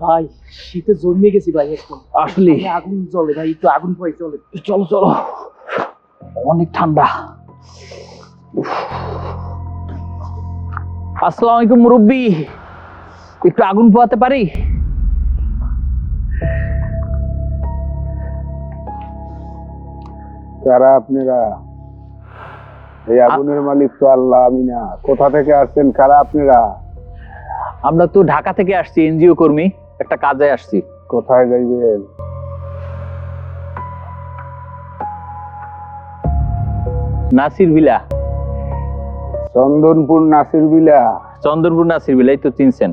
ভাই শীতে জন্মে গেছি ভাই একদম। আসলে আগুন জ্বলে ভাই, একটু আগুন পাই চলে। চলো চলো, অনেক ঠান্ডা। আসসালামু আলাইকুম মুরব্বি, একটু আগুন পোয়াতে পারি? কারা আপনারা? এই আগুনের মালিক তো আল্লাহ, আমি না। কোথা থেকে আসছেন? কারা আপনারা? আমরা তো ঢাকা থেকে আসছি, এনজিও কর্মী, একটা কাজে আসছি। কোথায় যাইবেন? নাসির বিলা। চন্দনপুর নাসির বিলা? চন্দনপুর নাসির বিলাই তো চিনছেন।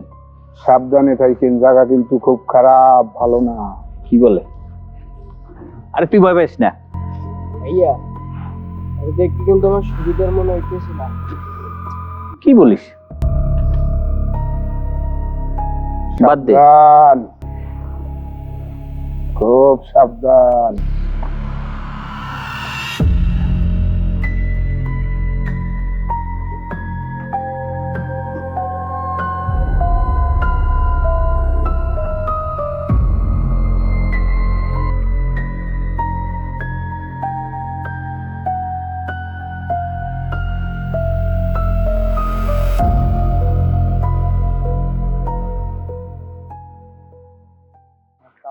সাবধানে থাকেন, জায়গা কিন্তু খুব খারাপ, ভালো না। কি বলে? আরে তুই ভয় পাইস না। ভাইয়া দেখতে কিন্তু আমার সুবিধার মনে হইতেছে না। কি বলিস? বাদ দে। সাবধান, খুব সাবধান।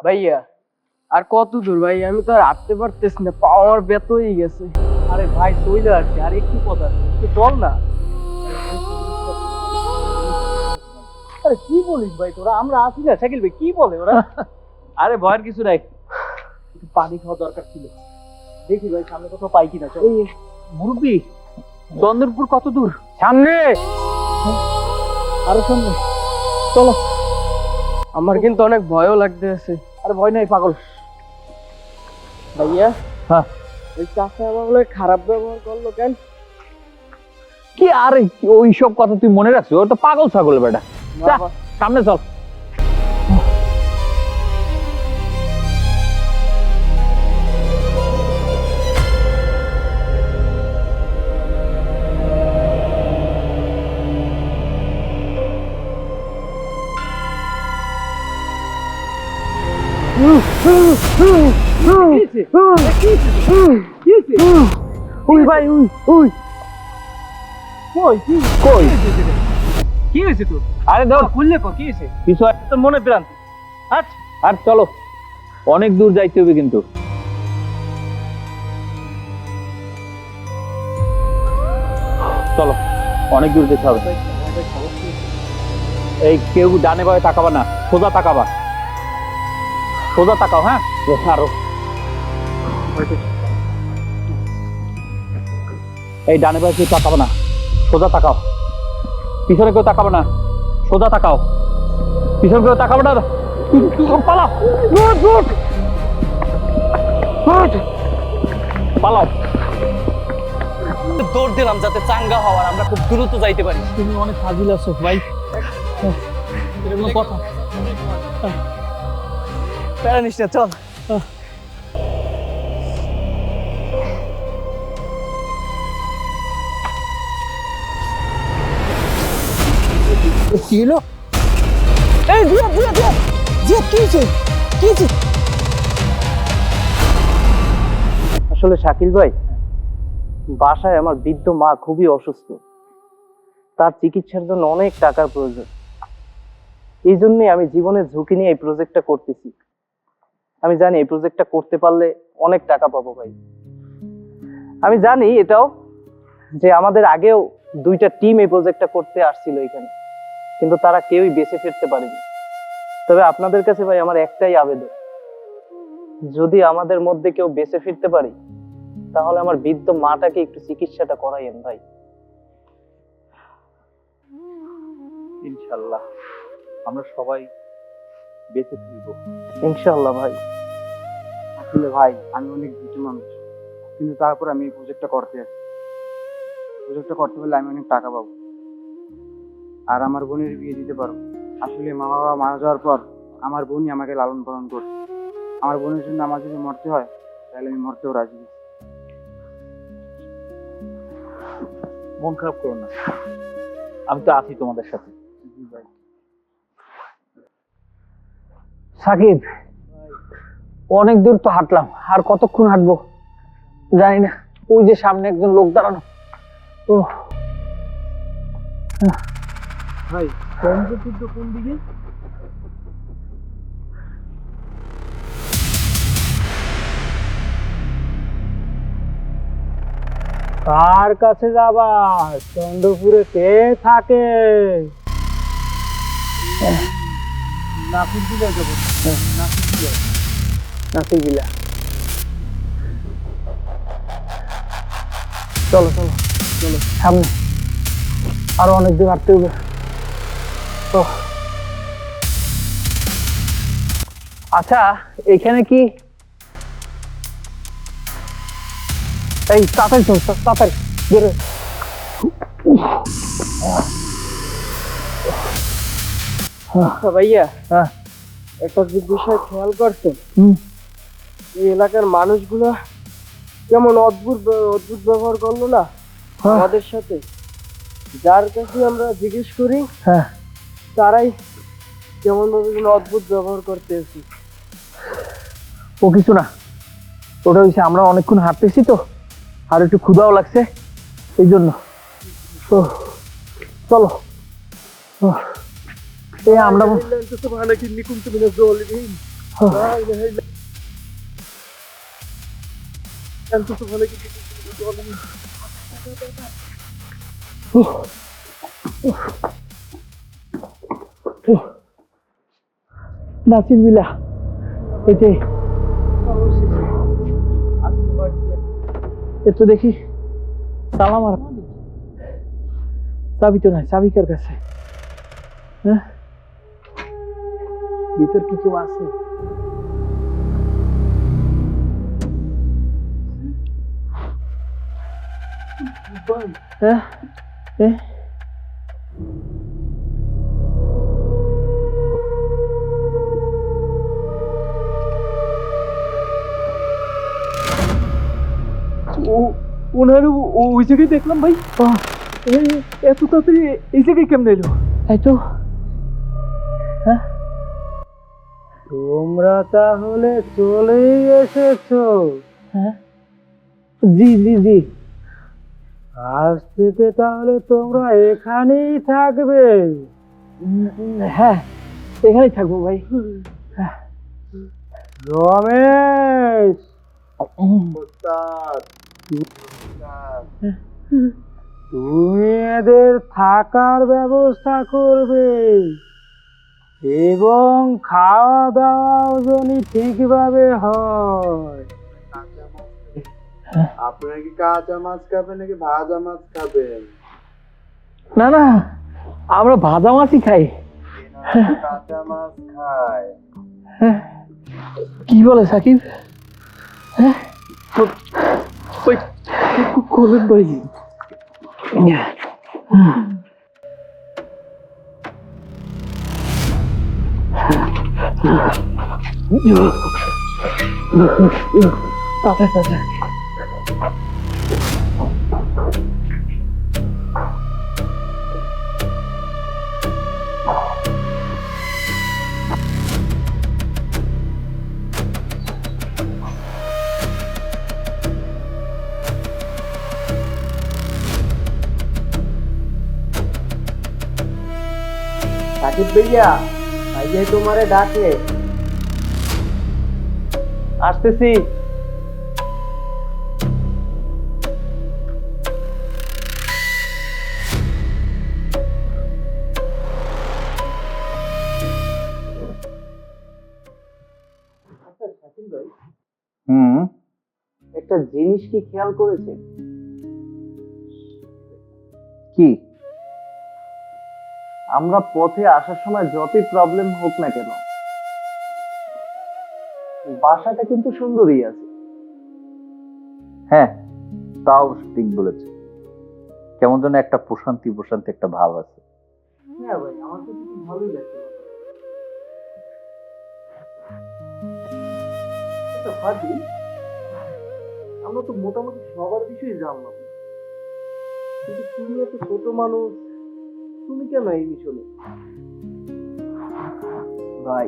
ভাইয়া আর কত দূর ভাই? আমি তো আর হাঁটতে পারতেছি না, পা আমার ব্যথা হয়ে গেছে। আরে ভাই চলে আসছে, আর একটু কথা, একটু চল না। আরে কি বলিস ভাই তোরা? আমরা আসি না, শাকিল ভাই কি বলে ওরা? আরে ভয়ের কিছু নাই। একটু পানি খাওয়া দরকার ছিল। দেখি ভাই সামনে কোথাও পাই কিনা। চল। এই মুরব্বি, চন্দনপুর কত দূর? সামনে, আরো সামনে চলো। আমার কিন্তু অনেক ভয়ও লাগতেছে। আরে ভয় নাই পাগল। ভাইয়া হ্যাঁ, ওই চাষা আমার বলে খারাপ ব্যবহার করলো কেন? কি আরে ওই সব কথা তুই মনে রাখছিস? ও তো পাগল ছাগল বেটা। যা, বাবা, সামনে চল। ওই ভাই ওই ওই কই কি কই? কি হয়েছে তোর? আরে ধর, খুললে কো কি হয়েছে? কিছু তোর মনে প্রান্তি। আচ্ছা আর চলো, অনেক দূর যাইতে হবে কিন্তু। চলো, অনেক দূর যেতে হবে। এই কেউ ডানে বামে তাকাবা না, সোজা তাকাবা। সোজা তাকাও, হ্যাঁ? আরো এই ডানে বামে কেউ তাকাবা না, সোজা তাকাও। পিছনে কেউ তাকাবে না, সোজা তাকাও। পিছনে কেউ তাকাবে না, পালাও। পালাও। দৌড় দিলাম যাতে চাঙ্গা হওয়ার, আমরা খুব দ্রুত যাইতে পারি। তুমি অনেক ফাজিল আছো ভাই। এটা কোনো কথা? প্যারা নিস না, চল। কি হলো? এই জিয়া জিয়া জিয়া জিয়া কি হয়েছে? কি হয়েছে? আসলে শাকিল ভাই, বাসায় আমার বৃদ্ধ মা খুবই অসুস্থ। তার চিকিৎসার জন্য অনেক টাকার প্রয়োজন। এই জন্যই আমি জীবনের ঝুঁকি নিয়ে এই প্রজেক্টটা করতেছি। আমি জানি এই প্রজেক্টটা করতে পারলে অনেক টাকা পাবো ভাই। আমি জানি এটাও যে আমাদের আগেও দুইটা টিম এই প্রজেক্টটা করতে আসছিল এখানে, কিন্তু তারা কেউই বেঁচে ফিরতে পারেনি। তবে আপনাদের কাছে ভাই আমার একটাই আবেদন, যদি আমাদের মধ্যে কেউ বেঁচে ফিরতে পারি তাহলে আমার বৃদ্ধ মাটাকে একটু চিকিৎসাটা করাইয়েন ভাই। ইনশাল্লাহ আমরা সবাই বেঁচে ফিরবো। ইনশাআল্লাহ ভাই। আসলে ভাই আমি অনেক দুঃখী মানুষ, কিন্তু তারপর আমি এই প্রজেক্টটা করতে আসি। প্রজেক্টটা করতে পারলে আমি অনেক টাকা পাবো আর আমার বোনের বিয়ে দিতে পারবো। আসলে মা বাবা মারা যাওয়ার পর আমার বোনই আমাকে লালন পালন করছে। আমার বোনের জন্য আমার যদি মরতে হয় তাহলে আমি মরতেও রাজি। মন খারাপ করো না, আমি তো আছি তোমাদের সাথে। জি ভাই। সাকিব, অনেক দূর তো হাঁটলাম, আর কতক্ষণ হাঁটবো জানি না। ওই যে সামনে একজন লোক দাঁড়ানো। ও ভাই কম্পিউটার তো কোন দিকে? কার কাছে যাবা? চন্দ্রপুরে কে থাকে? নাসির বিলা যাবো। নাসির বিলা। নাসির বিলা। চলো চলো চলো সামনে, আরো অনেক দূর হাঁটতে হবে। ও আচ্ছা, এখানে কি এই তাড়াতাড়ি চল, তাড়াতাড়ি বেরো। আচ্ছা ভাইয়া, হ্যাঁ, একটা যে বিষয় খেয়াল করছেন, হুম, এই এলাকার মানুষগুলো কেমন অদ্ভুত অদ্ভুত ব্যবহার করলো না হ্যাঁ। আমাদের সাথে। যার কাছে আমরা জিজ্ঞেস করি হ্যাঁ, তারাই কেমন ভাবে যেন অদ্ভুত ব্যবহার করতেছি। ও কিছু না, ওটা হচ্ছে আমরা অনেকক্ষণ হাঁটতেছি তো, আর একটু ক্ষুধাও লাগছে এই জন্য। তো চলো। এই আমরা নাসির বিলা, এটাই এ তো দেখি তালা মারা। চাবি তো নাই, চাবি কার কাছে? হ্যাঁ, ভিতর কি কেউ আছে? হ্যাঁ, ওনার ওই জায়গায় দেখলাম ভাই। এত তাড়াতাড়ি এই জায়গায় কেমন এলো? তাই তো। হ্যাঁ, তোমরা তাহলে চলেই এসেছো? হ্যাঁ, জি জি জি। আজ থেকে তাহলে তোমরা এখানেই থাকবে? হ্যাঁ, এখানেই থাকবো ভাই। রমেশ, তুমি এদের থাকার ব্যবস্থা করবে এবং খাওয়া দাওয়াও যেন ঠিকভাবে হয়। আপনারা কি কাঁচা মাছ খাবেন নাকি ভাজা মাছ খাবেন? না না, আমরা ভাজা মাছই খাই। কাঁচা মাছ খায়। হ্যাঁ, কি বলে সাকিব? হ্যাঁ, ওই কোলেন ভাই, তাড়াতাড়ি তাড়াতাড়ি। সাকিব ভাইয়া, ভাইয়া তোমারে ডাকে। আসতেছি। আচ্ছা শাকিল ভাই, হুম, একটা জিনিস কি খেয়াল করেছেন? কি? আমরা পথে আসার সময় যতই প্রবলেম হোক না কেন, বাসাটা কিন্তু সুন্দরই আছে। হ্যাঁ, তাও ঠিক বলেছে। কেমন যেন একটা প্রশান্তি প্রশান্তি একটা ভাব আছে। হ্যাঁ ভাই, আমার কাছে খুব ভালোই লাগছে। আচ্ছা ফাদি, আমরা তো মোটামুটি সবার বিষয়ে জানলাম, কিন্তু তুমি এত ছোট মানুষ, তুমি কেন এই মিশনে? ভাই,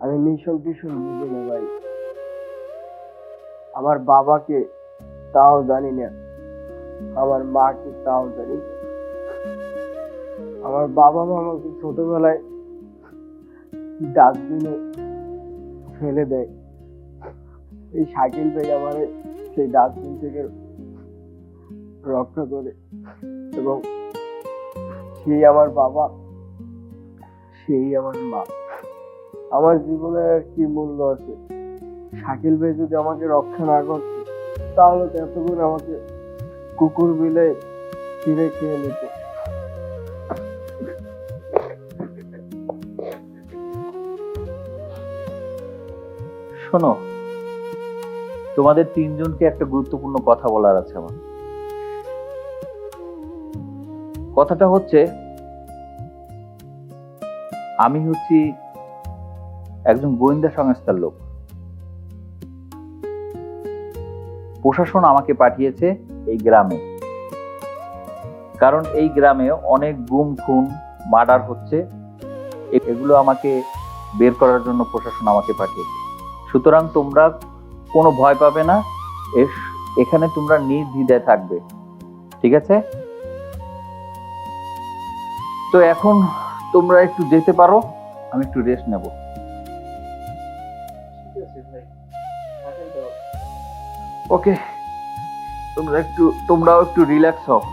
আমি মিশন টিশন বুঝি না ভাই। আমার বাবাকে তাও জানি না, আমার মাকে তাও জানি না। আমার বাবা মা আমাকে ছোটবেলায় ডাস্টবিনে ফেলে দেয়। এই শাকিল ভাই আমার সেই ডাস্টবিন থেকে রক্ষা করে, এবং সেই আমার বাবা, সেই আমার মা। আমার জীবনে আর কি মূল্য আছে? শাকিল ভাই যদি আমাকে রক্ষা না করতো, তাহলে তো এতক্ষণ আমাকে কুকুর বিলে ছিঁড়ে খেয়ে নিত। শোনো, তোমাদের তিনজনকে একটা গুরুত্বপূর্ণ কথা বলার আছে আমার। কথাটা হচ্ছে, আমি হচ্ছি একজন গোয়েন্দা সংস্থার লোক। প্রশাসন আমাকে পাঠিয়েছে এই গ্রামে, কারণ এই গ্রামে অনেক গুম খুন মার্ডার হচ্ছে। এগুলো আমাকে বের করার জন্য প্রশাসন আমাকে পাঠিয়েছে। সুতরাং তোমরা কোনো ভয় পাবে না, এখানে তোমরা নির্দ্বিধায় থাকবে, ঠিক আছে? তো এখন তোমরা একটু যেতে পারো, আমি একটু রেস্ট নেব। ঠিক আছে ভাই, থাকেন তো। ওকে, তোমরাও একটু রিল্যাক্স হও।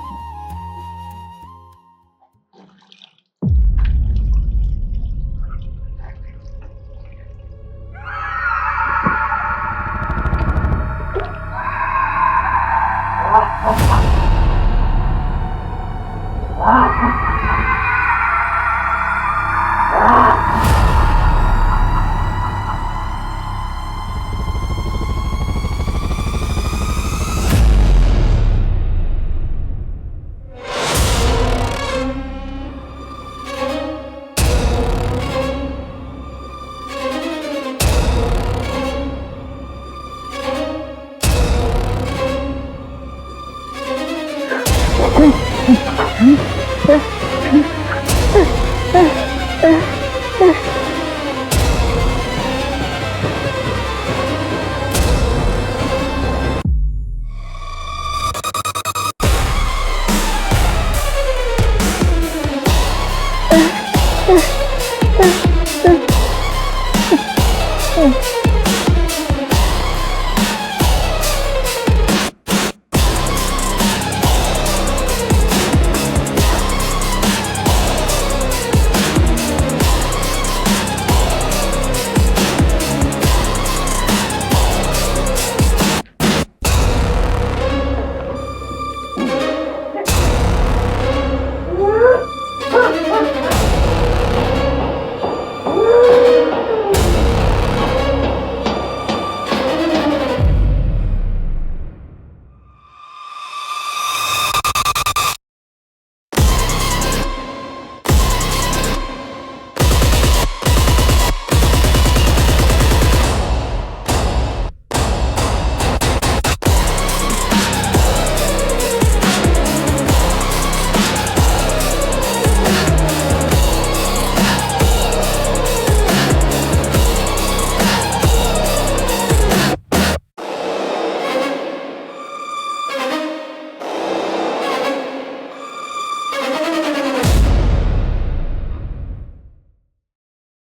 Oh.